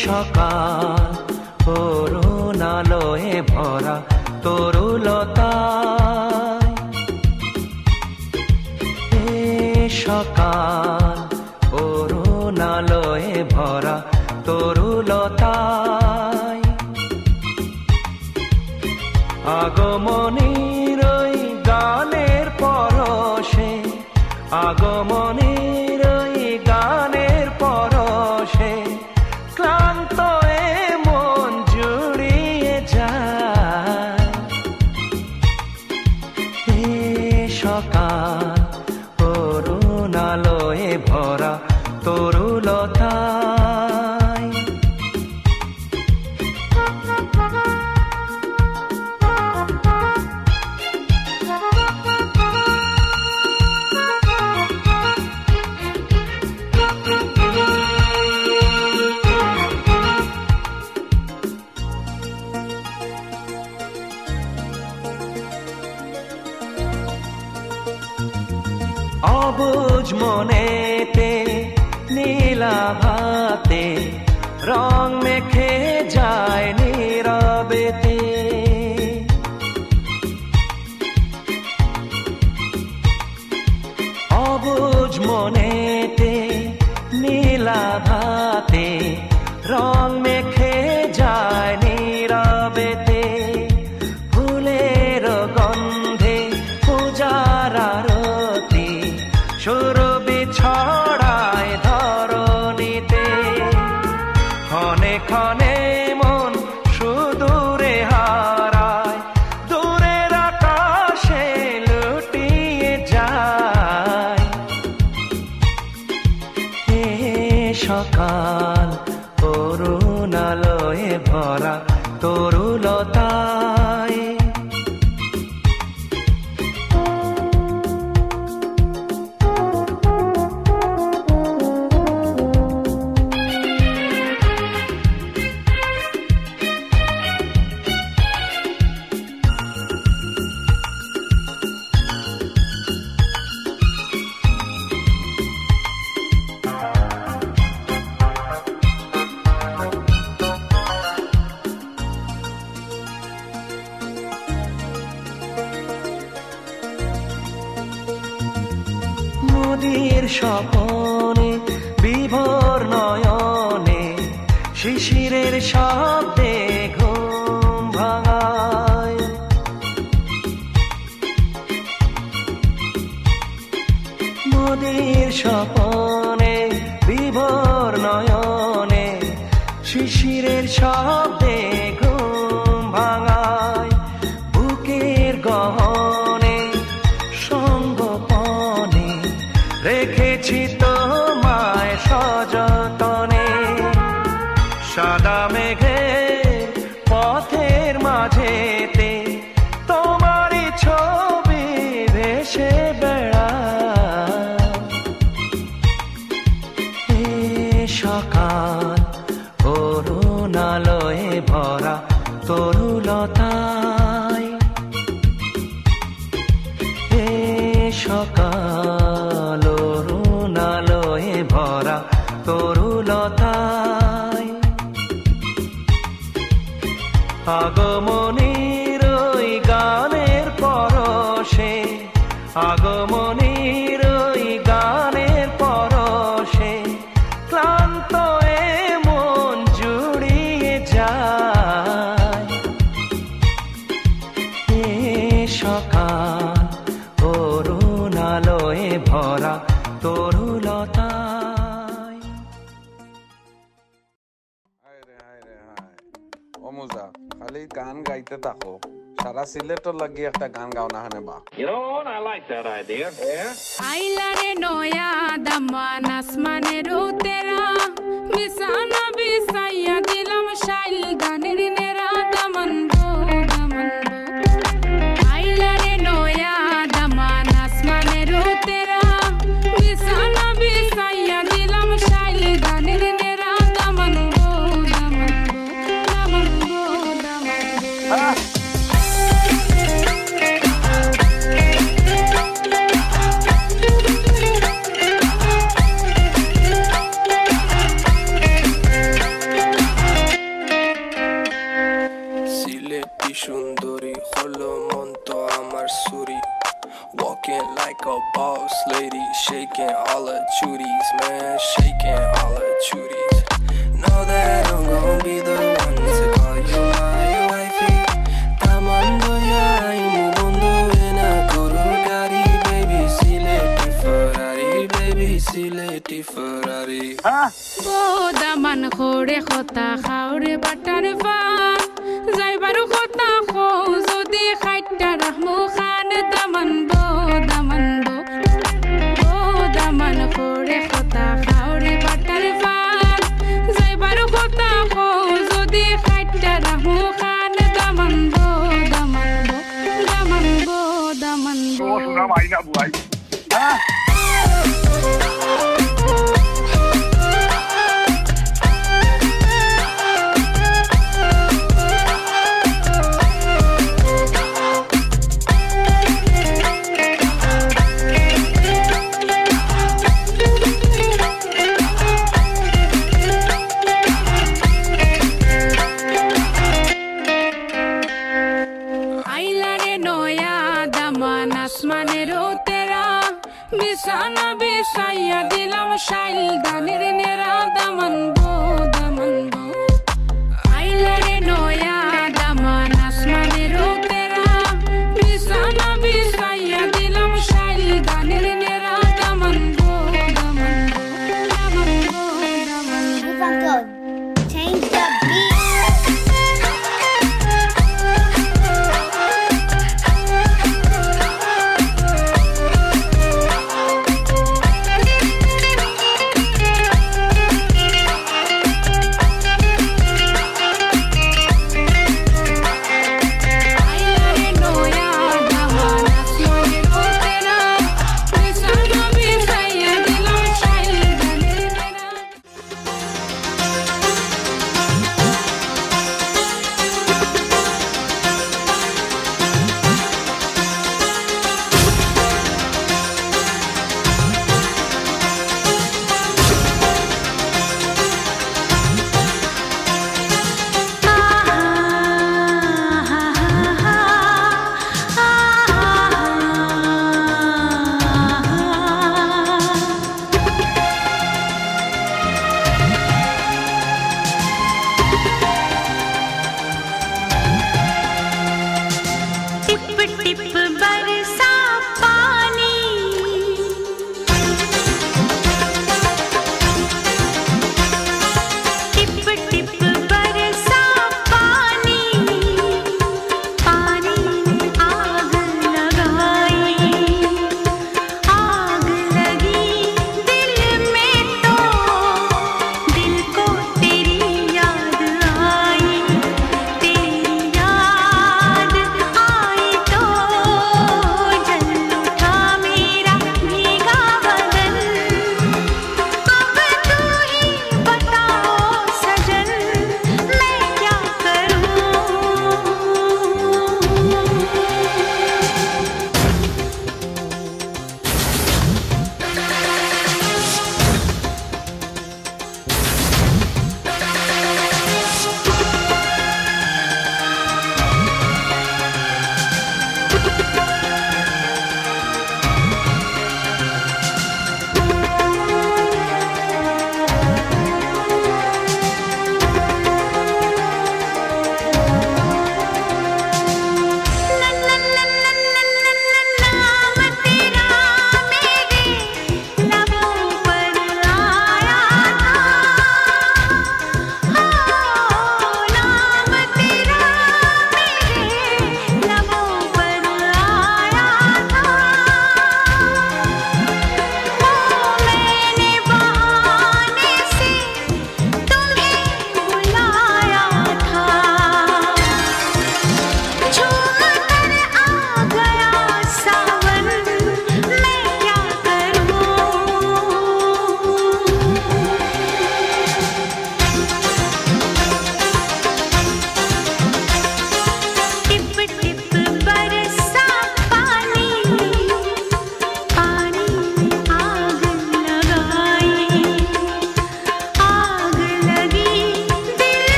সকাল করুণালয়ে ভরা তরুলতায়, সকাল করুণালয়ে ভরা তরুলতায়, আগমনীর ওই গানের পরশে, আগমনীর ওই গানের পরশে ক্লান্ত এ মন জুড়িয়ে যায়। এ সকাল করুণালয়ে ভরা তরুলতায়, অবুঝ মনেতে নীলাভাতে রং মেখে যায় নীরবেতে, অবুঝ মনেতে নীলাভাতে রং মেখে যায় নীরবেতে, ফুলের গন্ধে পূজার আরতি সুরভি ছড়ায় ধরণীতে, ক্ষণে ক্ষণে মন সুদূরে হারায়, দূরের আকাশে লুটিয়ে যায়। এ সকাল করুণালয়ে ভরা তরুলতায়, নদীর স্বপনে বিভোর নয়নে শিশিরের শব্দে ঘুম ভাঙায়, নদীর স্বপনে বিভোর নয়নে শিশিরের শব্দে ঘুম ভাঙায়, বুকের গহনে সঙ্গপনে রেখেছি তোমায় সযতনে, সাদা মেঘের পথের মাঝেতে তোমারই ছবি ভেসে বেড়ায়। এ সকাল করুণালয়ে ভরা তরুলতায়, এ সকাল করুণালয়ে ভরা তরুলতায়, আগমনীর ওই গানের পরশে, আগমনীর ওই গানের পরশে ক্লান্ত এ মন জুড়িয়ে যায়। এ সকাল করুণালয়ে ভরা তরুলতায়। অমুজা খালি গান গাইতে থাকো, সারা সিলেটর লাগি একটা গান গাও না হানে বা। You know what? I like that idea. Yeah. আইলারে নয়া দামান আসমানের উতেরা বিছানা বিছাইয়া দিলাম শাইল গানের নেরা দামান গো দামান গো। আইলারে নয়া দামান আসমানের উতেরা বিছানা বিছাইয়া দিলাম শাইল গানের নেরা দামান গো দামান গো দামান গো দামান গো। holo monto amar suri. Walking like a boss lady, shaking all her chuties, man, shaking all her chuties. Know that I'm gon' be the one to call you my wifey. Tamando ya imundo ena kurugari, baby, sileti Ferrari, baby, sileti Ferrari. Daman খোড়ে খতা খাওরে butter fun যাইবারু খতা খো যদি খাইটা রাহমু খান দামান বো দামান খোড়ে খতা খাওরে butter fun যাইবারু খতা খো যদি খাইটা রাহমু খান দামান বো শোনা মাইনা বুয়াই বিছানা বিছাইয়া দিলাম শাইল দানের নেরা দামান বো আইলা রে নয়া দামান আসমানের তেরা বিছানা বিছাইয়া দিলাম শাইল দানের নেরা দামান বো Change the beat.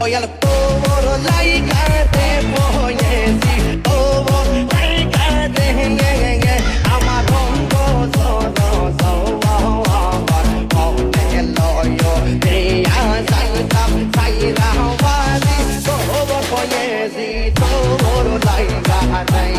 Hoy al todo laica te voy a decir todo laica te amarón gozo gozo con el hoyo de santa saira wali todo voy a decir todo laica te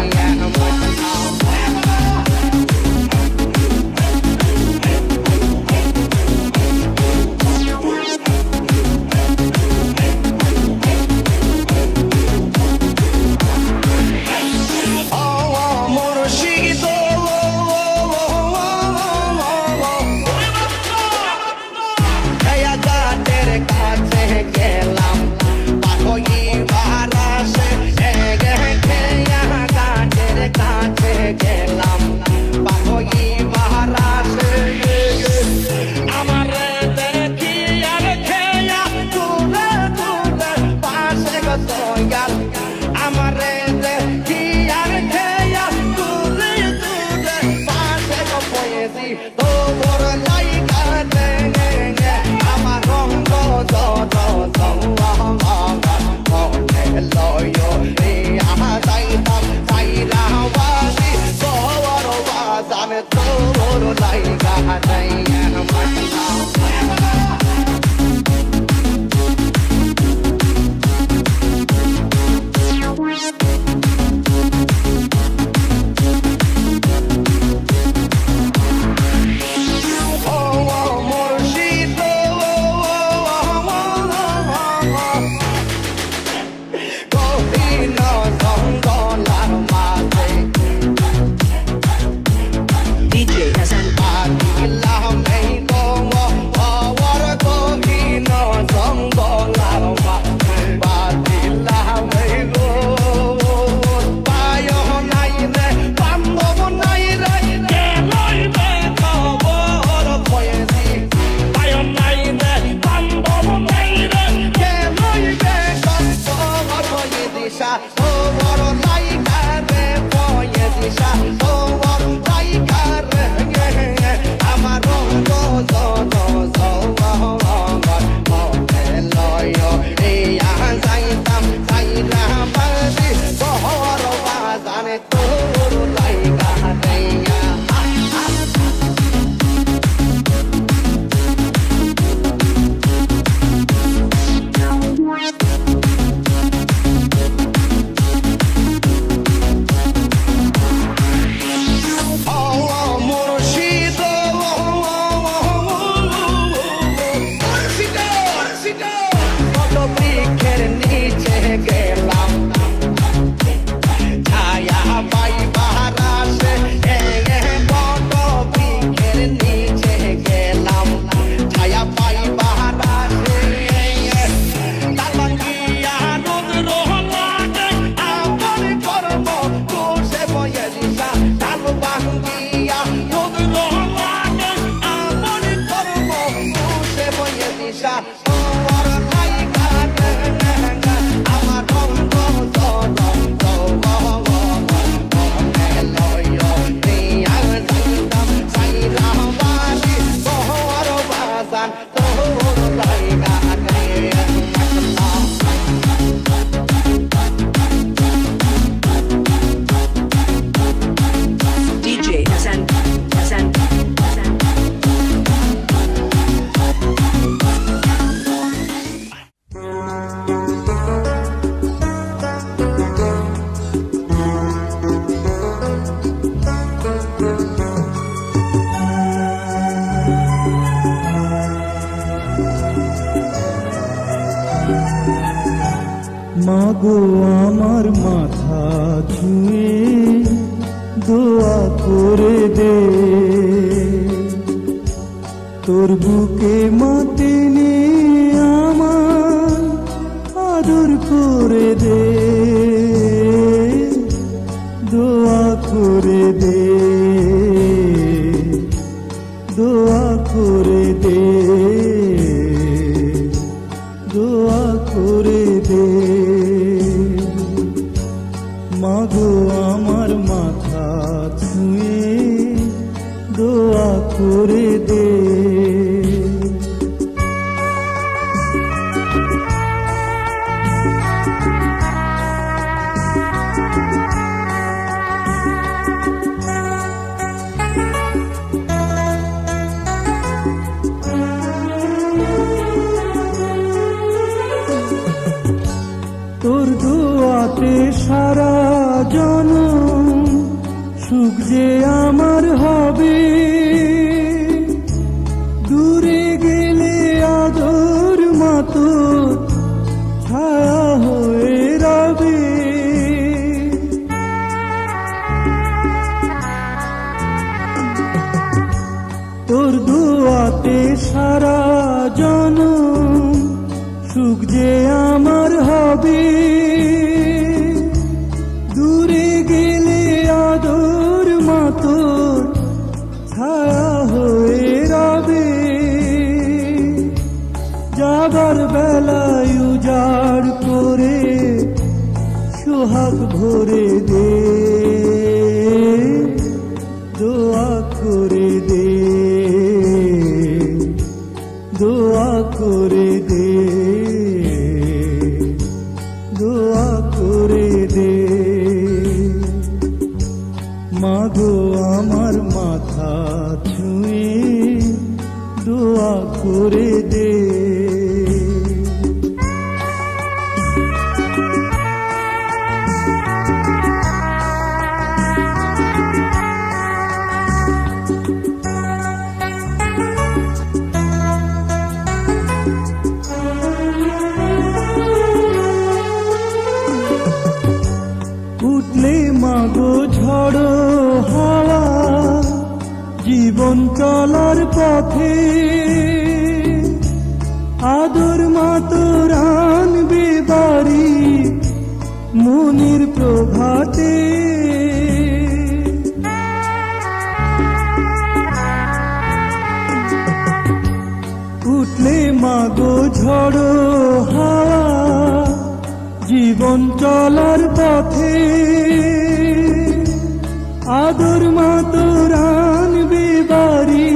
মাগো আমার মাথা ধুয়ে দোয়া করে দে, তোর বুকে মাটি নিয়ে আমার আদর করে দে, দোয়া করে দে, দোয়া করে দে, দোয়া করে দে। মাগো আমার মাথা ছুঁয়ে দোয়া করে দে। যে আমার হবে, দূরে গেলে আদর মাতর ছায়া হয়ে রবে। তোর দোয়াতে সারা জনম সুখ যে আমার হবে, দূরে গেলে আদর মাতর ছায়া হয়ে রবে। যাবার বেলায় উজাড় করে সোহাগ ভরে দে, দোয়া করে দে, দোয়া করে দে, দোয়া করে দে। মাগো আমার মাথা ছুঁয়ে দোয়া করে দে। উঠলে মাগো ঝড়ো হাওয়া জীবন চলার পথে, আদর মাতর আনবে বাড়ি মনির প্রভাতে। উঠলে মাগো ঝড়ো হাওয়া জীবন চলার পথে, আদর মাতর আনবে বাড়ি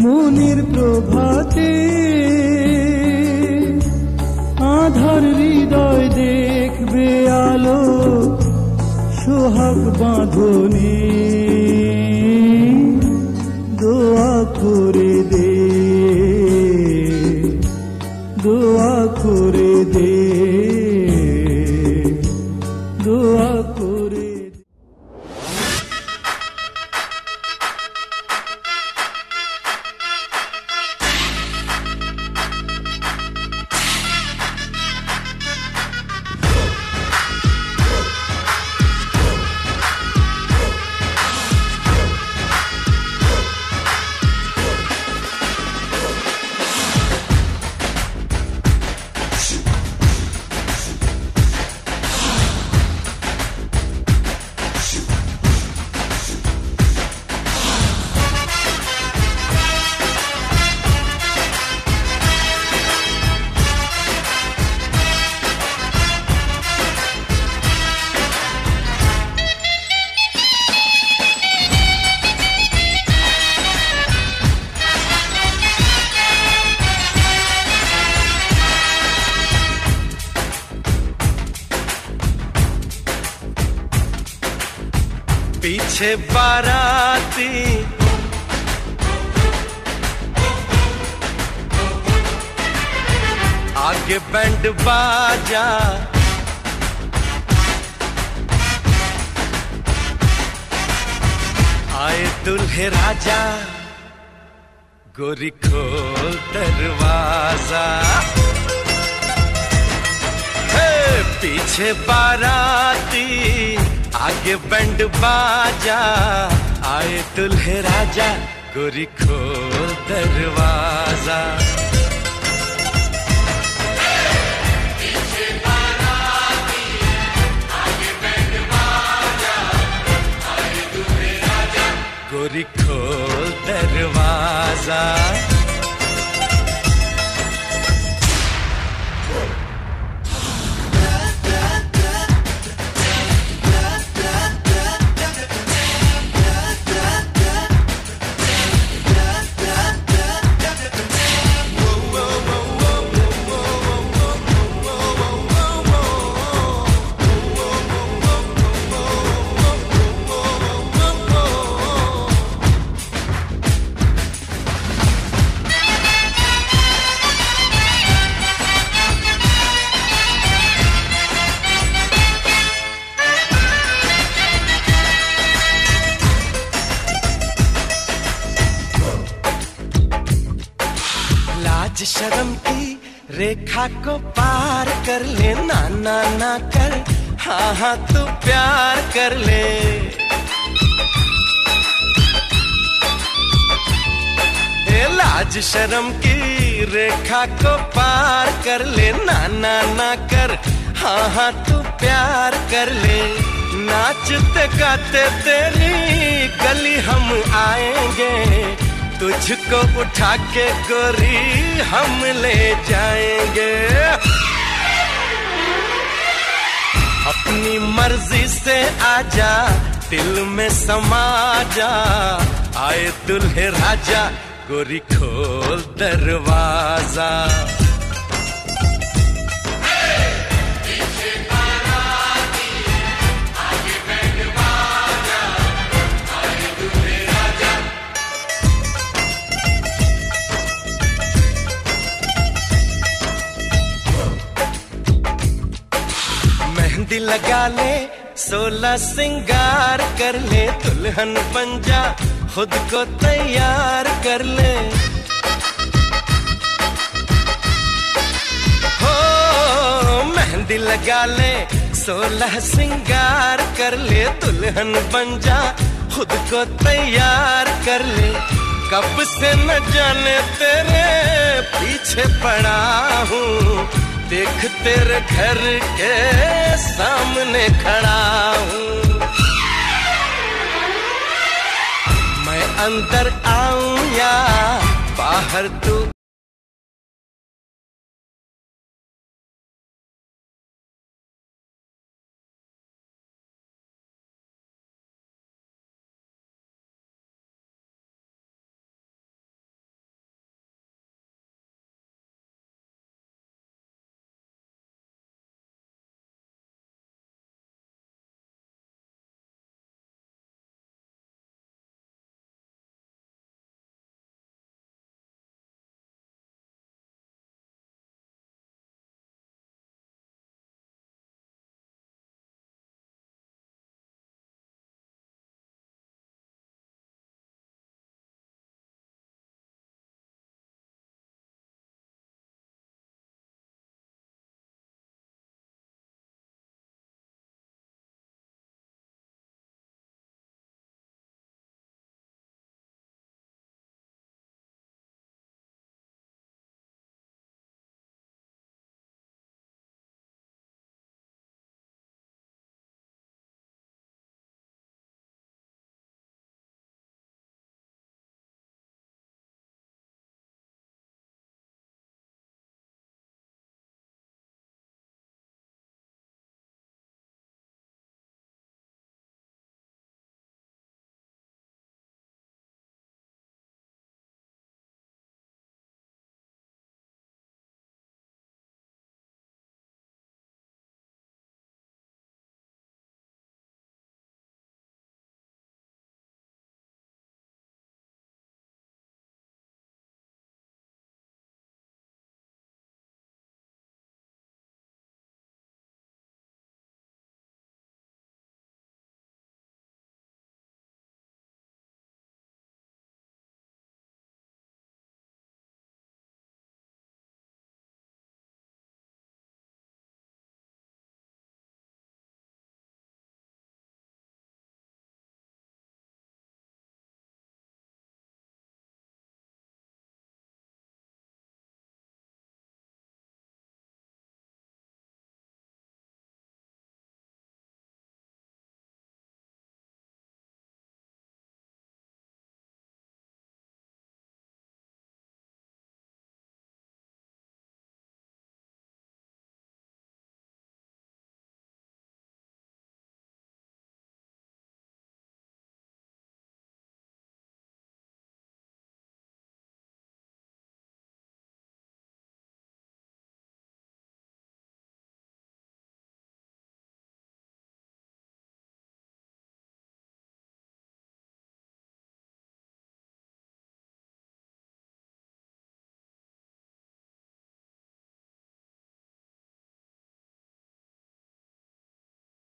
মনির প্রভাতে। আধার হৃদয় দেখবে আলো সোহাগ বাঁধনে, দোয়া করে দে, দোয়া করে দে, দোয়া করে দে। पीछे बाराती आगे बैंड बाजा, आए दुल्हे राजा गोरी खोल दरवाजा। हे पीछे बाराती आगे बैंड बाजा, आए दुल्हे राजा गोरी खोल दरवाजा। गोरी खोल दरवाजा। लाज शर्म की रेखा को पार कर ले, ना ना ना कर, हाँ हाँ तू प्यार कर ले। लाज शर्म की रेखा को पार कर ले, ना ना ना कर, हाँ हाँ तू प्यार कर ले। नाचते गाते तेरी गली हम आएंगे, तुझको उठा के गोरी हम ले जाएंगे। अपनी मर्जी से आजा, दिल में समा जा, आए दुल्हे राजा, गोरी खोल दरवाजा। मेहंदी लगा ले, 16 सिंगार कर ले, दुल्हन बन जा, खुद को तैयार कर ले। हो मेहंदी लगा ले, 16 सिंगार कर ले, दुल्हन बन जा, खुद को तैयार कर ले। कब से न जाने तेरे पीछे पड़ा हूँ, देख तेरे घर के सामने खड़ा हूँ। मैं अंदर आऊं या बाहर तू,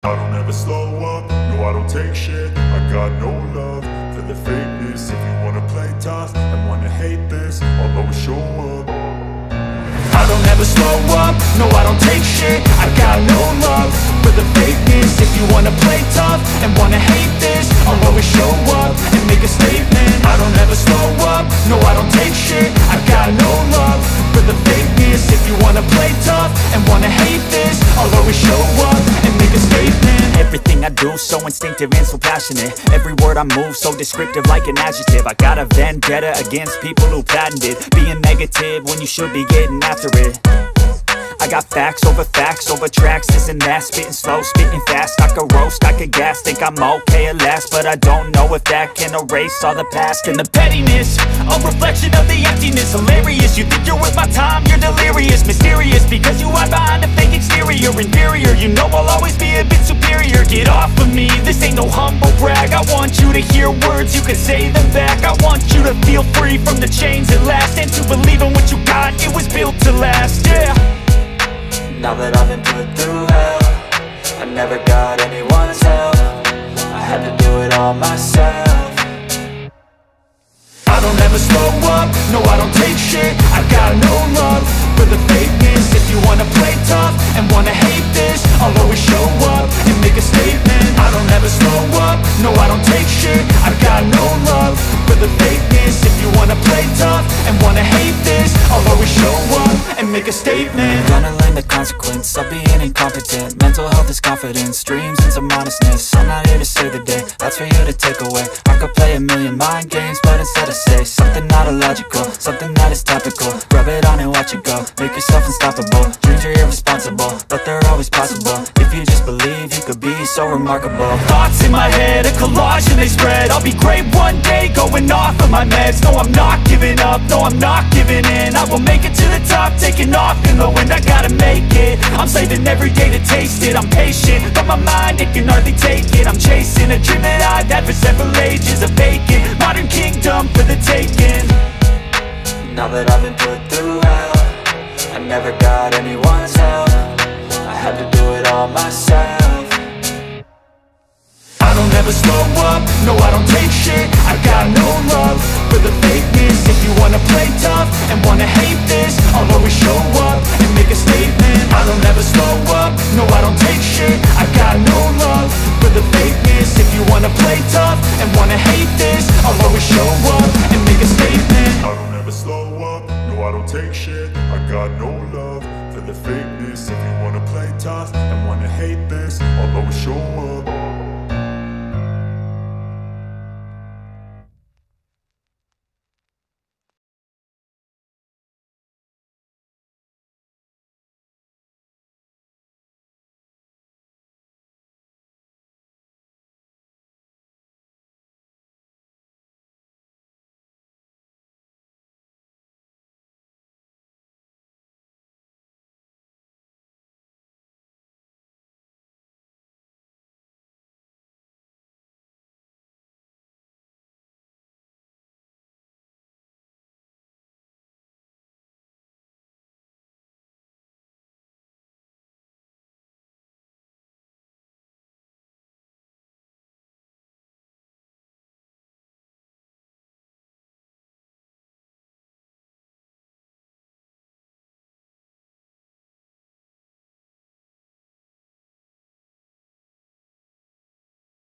I don't ever slow up, no I don't take shit. I got no love for the fakeness. If you wanna play tough and wanna hate this, I'll always show up. no I don't take shit. I got no love for the fakeness. If you wanna play tough and wanna hate this, I'll always show up and make a statement. I don't ever slow up, no I don't take shit. I got no love for the fakeness. If you wanna play tough and wanna hate this, I'll always show up and make a statement. Everything I do so instinctive and so passionate. Every word I move so descriptive like an adjective. I got a vendetta against people who patented being negative when you should be getting after it. I got facts over tracks, this and that. Spitting slow, spitting fast. I could roast, I could gas. Think I'm okay at last, but I don't know if that can erase all the past. And the pettiness, a reflection of the emptiness. Hilarious, you think you're worth my time, you're delirious. Mysterious, because you hide behind a fake exterior. Inferior, you know I'll always be a bit superior. Get off of me, this ain't no humble brag. I want you to hear words, you can say them back. I want you to feel free from the chains at last, and to believe in what you got, it was built to last, yeah. Now that I've been put through hell, I never got anyone's help. I had to do it all myself. I don't ever slow up, no I don't take shit. I got no love for the fakeness. If you wanna play tough and wanna hate this, I'll always show up and make a statement. I don't ever slow up, no I don't take shit. I got no love for the fakeness. If you wanna play tough and wanna hate this, I'll always show up and make a statement. Gonna learn the consequence of being incompetent. Mental health is confidence, dreams and some honestness. I'm not here to save the day, that's for you to take away. I could play a million mind games, but instead I say something not illogical, something that is topical. Rub it on and watch it go, make yourself unstoppable. Dreams are irresponsible, but they're always possible. If you just believe, you could be so remarkable. Thoughts in my head, a collage and they spread. I'll be great one day, going off of my meds. No I'm not giving up, no I'm not giving in. I will make it to the top, taking off in the wind. I gotta make it, I'm saving every day to taste it. I'm patient, but my mind, it can hardly take it. I'm chasing a dream that I've had for several ages. A vacant, modern kingdom for the taking. Now that I've been put through hell, I never got anyone's help. I had to do it all myself. I don't ever slow up, no I don't take shit. I got no love for the fakeness. If you wanna play tough and wanna hate this, I'll always show up and make a statement. I don't ever slow up, no I don't take shit. I got no love for the fakeness. If you wanna play tough and wanna hate this, I'll always show up and make a statement. I don't ever slow up, no I don't take shit. I got no love for the fakeness. If you wanna play tough and wanna hate this, I'll always show up.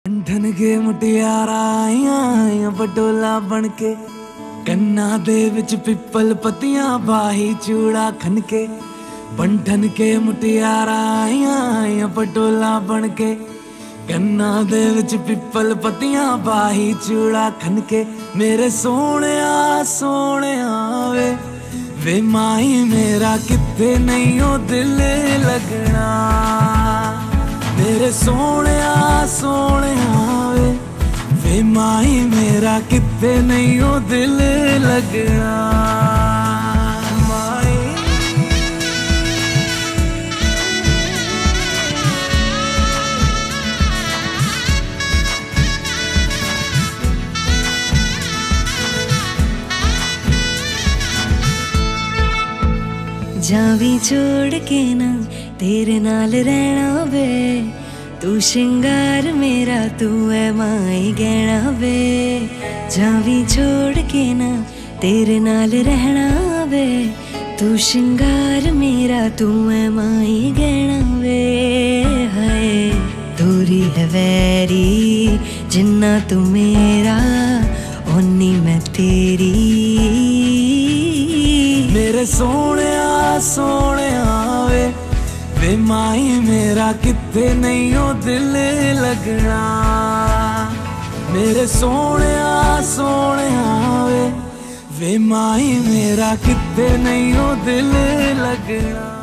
बंधन के मुटियारा आइया बडोला बन के कन्ना दे विच पिपल पतियां बाही चूड़ा खनके बंधन के मुटियारा आइया बडोला बन के कन्ना दे विच पिपल पतियां बाही चूड़ा खनके मेरे सोहणिया सोहणिया वे माही मेरा किथे नहीं ओ दिल लगना मेरे सोहणिया सोहणिया वे माही मेरा किथे नहीं ओ दिल लगना जावी छोड़ के ना तेरे नाल रहना वे तू श्रृंगार मेरा तू है माई गहना वे जावी छोड़ के ना तेरे नाल रहना वे तू श्रृंगार मेरा तू है माई गहना वे हाय दूरी है वैरी जिन्ना तू मेरा ओनी मैं तेरी मेरे सोने वे माई मेरा कितने नहीं हो दिल लगना मेरे सोने वे माई मेरा कितने नहीं हो दिल लगना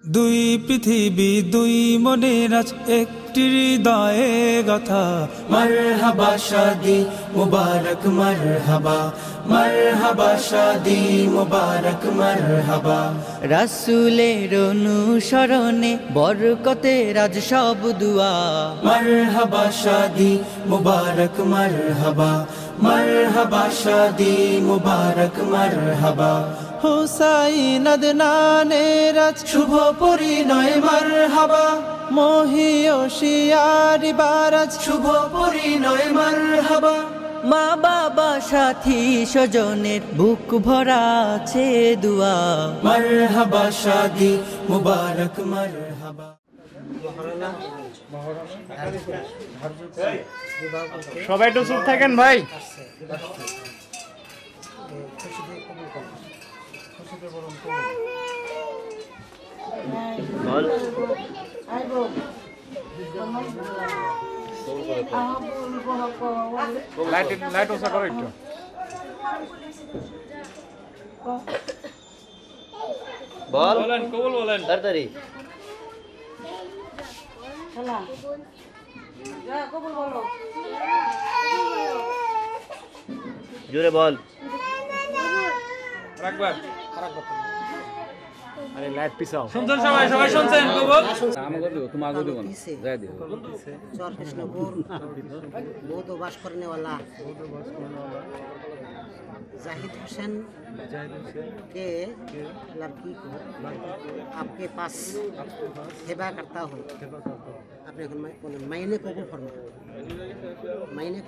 দুই পৃথিবী দুই মনের আজ একটি হৃদয়ে গাথা মারহাবা শাদি মুবারক মারহাবা শাদি মুবারক মারহাবা রাসূলের অনুসরণে বরকতে রাজ সব দুয়া মারহাবা শাদি মুবারক মারহাবা শাদি মুবারক মারহাবা হুসাইন আদনানের শুভ পরিণয় মারহাবা মহিয়সিয়ারি বারাজ শুভ পরিণয় মারহাবা মা বাবা সাথী স্বজনের বুক ভরা আছে দুয়া মারহাবা শাদি মুবারক মারহাবা সবাই একটু চুপ থাকেন ভাই লাইট ওসা করো একটু বলেন কবুল বলেন তাড়াতাড়ি জোরে বল রাখবা আরে লাইট পিছাও শুনছেন সবাই শুনছেন কবুল আমাকে দিও তুমি আগে দিও না যাই দিও चौर कृष्णपुर बहुत बास करने वाला जाहिद हुसैन के लड़की को आपके पास सेवा करता हूँ आपने मायने कबूल फरमा मायने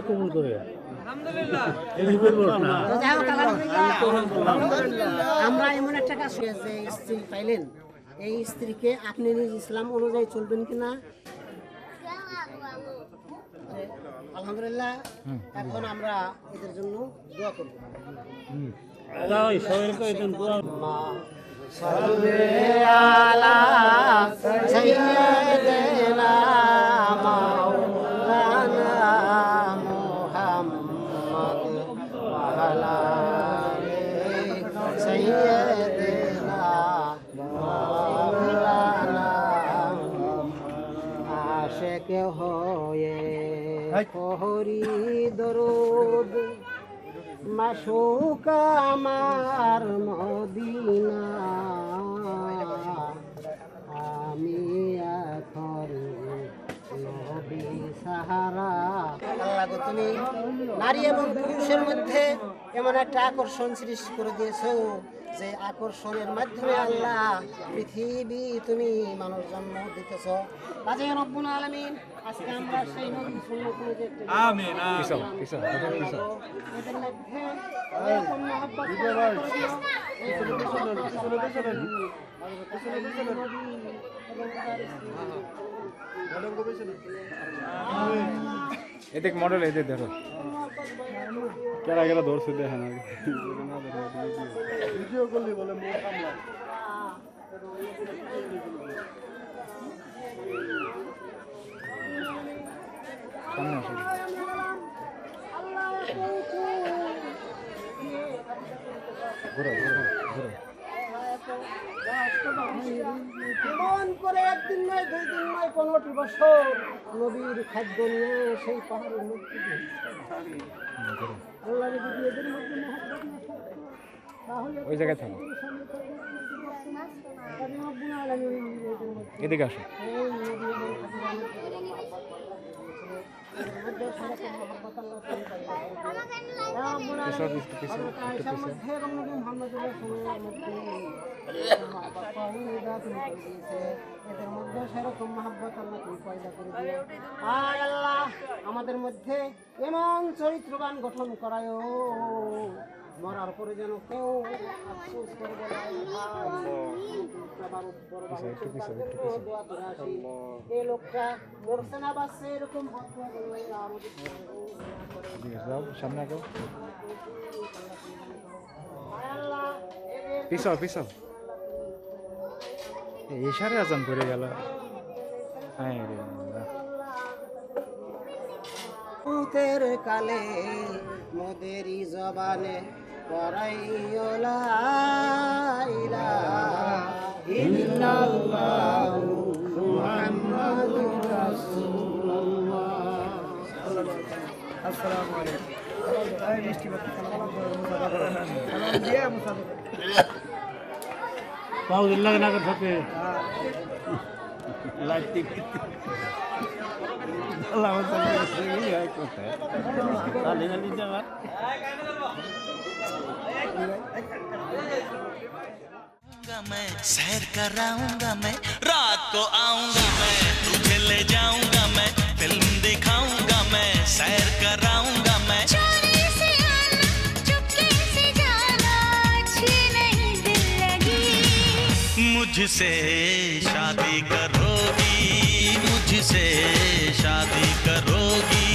कबूल करे আমরা এমন একটা কাজ যে স্ত্রী পাইলেন এই স্ত্রীকে আপনি নিজ ইসলাম অনুযায়ী চলবেন কিনা আলহামদুলিল্লাহ এখন আমরা এদের জন্য দোয়া করব তাই সবাইকে এদিন দোয়া সাল্লাল্লাহু আলা সাইয়্যিদিনা মাওলানা মুহাম্মদ ওয়া আলা সাইয়্যিদিনা মাওলানা এক হয়ে পহরি দরুদ মাসুক আমার মদিনা আমি এখন নবী সাহারা। আল্লাহ গো তুমি নারী এবং পুরুষের মধ্যে এমন একটা আকর্ষণ সৃষ্টি করে দিয়েছো যে আকর্ষণের মাধ্যমে আল্লাহ পৃথিবী তুমি মানুষ জন্ম দিতেছ। কাজে রব্বুল আলামিন আজকে আমরা সেই নবী সুন্নাত অনুযায়ী আমিন এদের মধ্যে এরকম মহব্বত এদিক মডেল এদিক দেখো কেরা কেরা ধরছে দেখেন ভিডিও করলে বলে মোর কামলা সামনে আসো ঘুরো ঘুরো ঘুরো কেমন করে একদিন নয় 2 দিন নয় 15টি বছর নবীর খাদ্য নিয়ে সেই পাহাড়ের মধ্যে আল্লাহ যদি এদের মধ্যে মহব্বত না থাকতো তাহলে ওই জায়গায় থাকো এদিকে আসো আমাদের মধ্যে এমন চরিত্রবান গঠন করায় মরার পরে যেন কেউ আফসোস করবে না এই লোকটা মরছে না বাঁচছে এরকম সামনে আগে পিছাও পিছাও ইশারে আজান ধরে গেল পুতের কালে মোদেরি জবানে পরাইও লা ইলাহা ইল্লাল্লাহ মুহাম্মাদুর রাসূলুল্লাহ। আসসালামু আলাইকুম। এই মিষ্টি বাতি সালাম দিয়ে মুসাফির পাউদিন লাগে না করতে লাইট Allah मैं सैर कराऊंगा मैं रात को आऊंगा मैं तुझे ले जाऊंगा मैं फिल्म दिखाऊंगा मैं सैर कराऊंगा मैं चोरी से आना चुपके से जाना अच्छी नहीं दिल लगी मुझसे शादी करोगी मुझसे शादी करोगी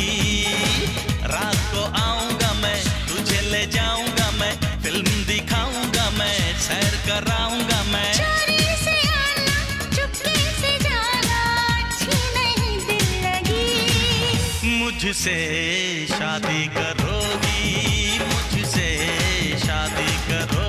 रात को आऊंगा मैं तुझे ले जाऊंगा मैं फिल्म दिखाऊंगा मैं सैर कराऊंगा मैं चोरी से आना चुपके से जाना अच्छी नहीं दिल लगी मुझसे शादी करोगी मुझसे शादी करोगी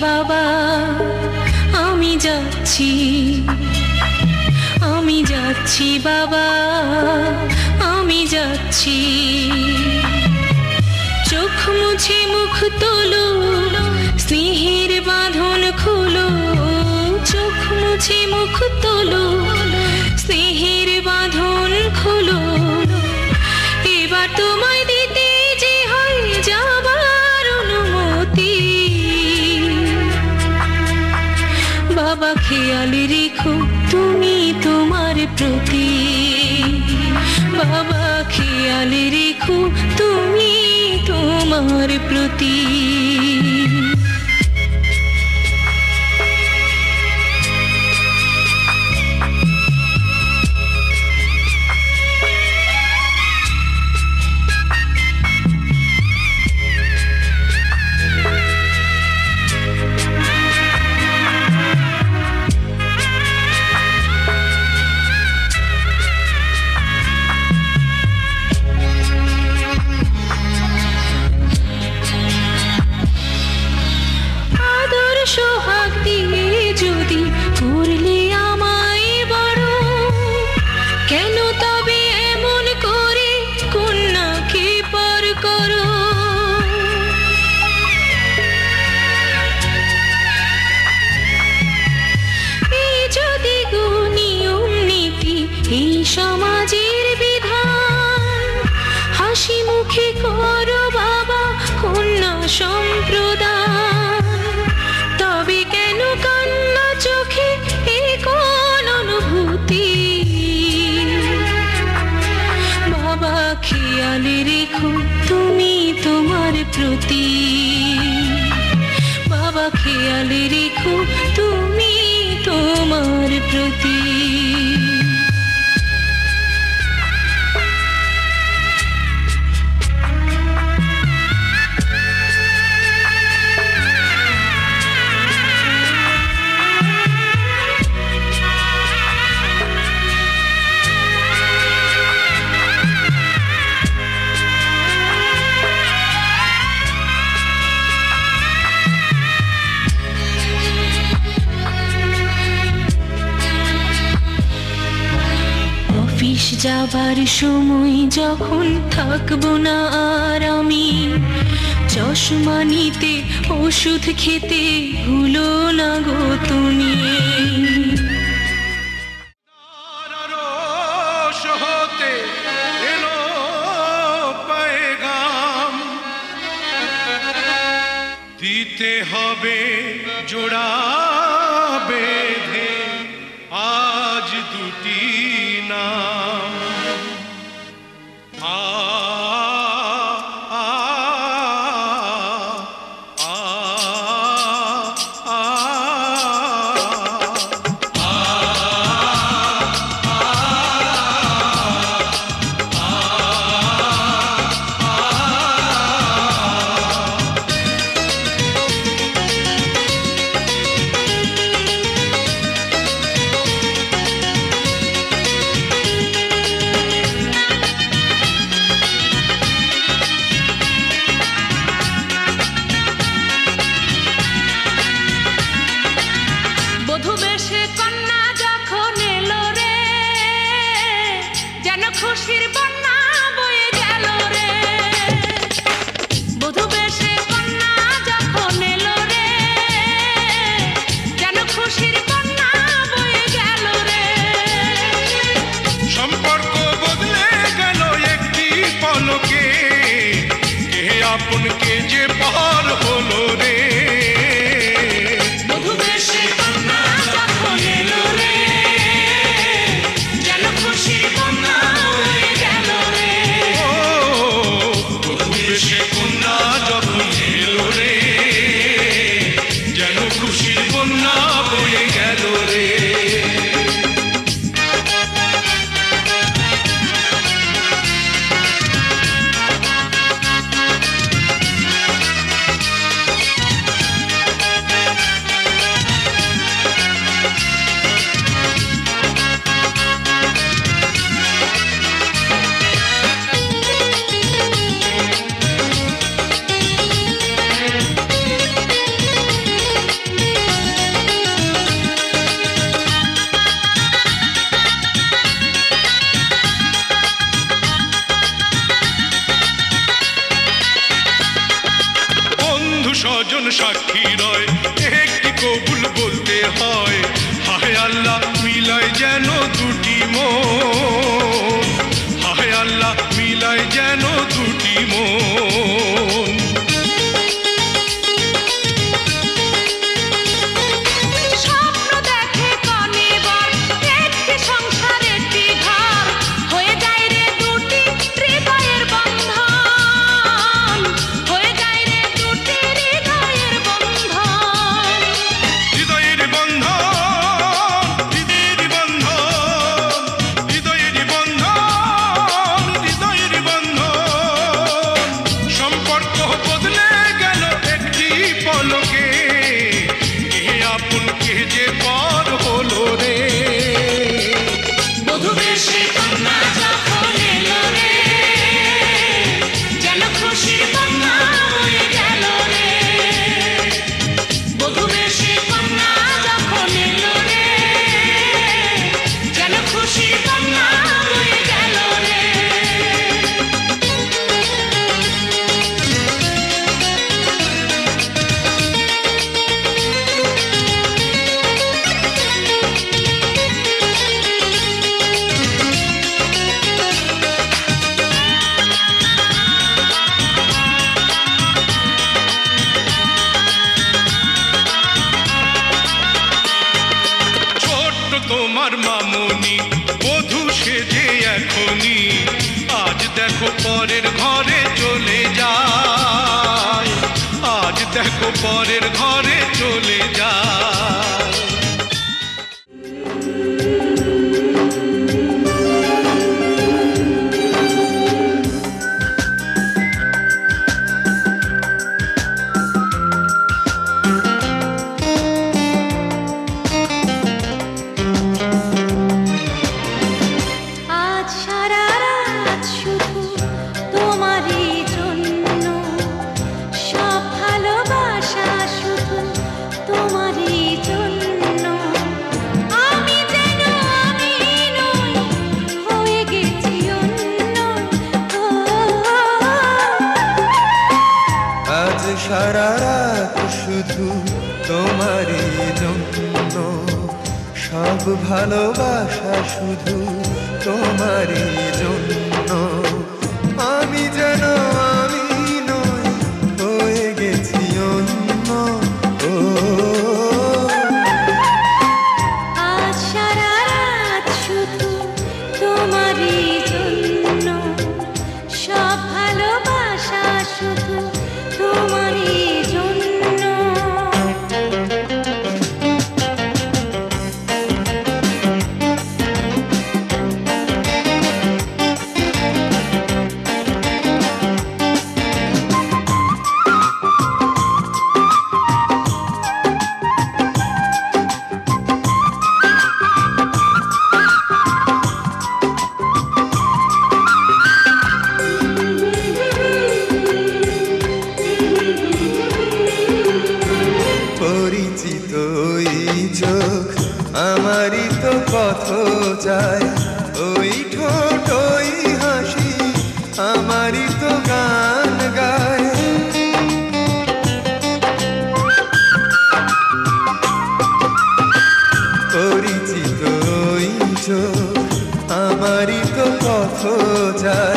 বাবা আমি যাচ্ছি বাবা আমি যাচ্ছি চোখ মুছে মুখ তোলো স্নেহের বাঁধন খোলো চোখ মুছে মুখ তোলো স্নেহের বাঁধন খোলো এবার তোমায় দিতে যে হয় যাবার অনুমতি বাবা খেয়াল রেখো তুমি তোমার প্রতি বাবা খেয়াল রেখো তুমি তোমার প্রতি সোহাগ দিয়ে যদি করলে আমায় বড় কেন তবে এমন করে কন্যাকে পর করো এই যদি নিয়ম নীতি এই সমাজের বিধান হাসি মুখে করো বাবা কন্যা সম্প্রদান তবে কেন কান্না চোখে এই কোন অনুভূতি বাবা খেয়াল রেখো তুমি তোমার প্রতি বাবা খেয়াল রেখো তুমি তোমার প্রতি অফিস যাবার সময় যখন থাকবো না আর আমি চশমা নিতে ওষুধ খেতে ভুলো না গো তুমি হতে এলো পেগাম দিতে হবে জোড়া বেঁধে আজ দুটি নাম খুশির বন্যা বয়ে গেল রে বধূ বেশে কন্যা যখন এলো রে যেন খুশির বন্যা বয়ে গেল রে সম্পর্ক বদলে গেল একটি পলকে কে আপন কে যে পার হলো রে বধূ বেশে কন্যা যখন এলো রে যেন খুশির বন্যা সে কন্যা যখন এলো রে যেন খুশির বন্যা বয়ে গেল রে স্বজন সাক্ষী রয় একটি কবুল বলতে হয় হায় আল্লাহ মিলায় যেন দুটি মন হায় আল্লাহ মিলায় যেন দুটি মন স্বপ্ন দেখে কনে বর একটি সংসারে আপনি বধূ সেজে এখনই আজ দেখো পরের ঘরে চলে যায়, আজ দেখো পরের ঘরে চলে যায়। সারা রাত শুধু তোমারই জন্য, সব ভালোবাসা শুধু তোমারই জন্য। আমি যেন আমি নই, হয়ে গেছি অন্য। ও আজ সারা রাত শুধু তোমারই জন্য, সব ভালোবাসা শুধু তোমারই জন্য। পরিচিত ওই চোখ আমারই তো পথ চায়, ওই ঠোঁট ওই হাসি আমারই তো গান গায়। পরিচিত ওই চোখ আমারই তো পথ চায়,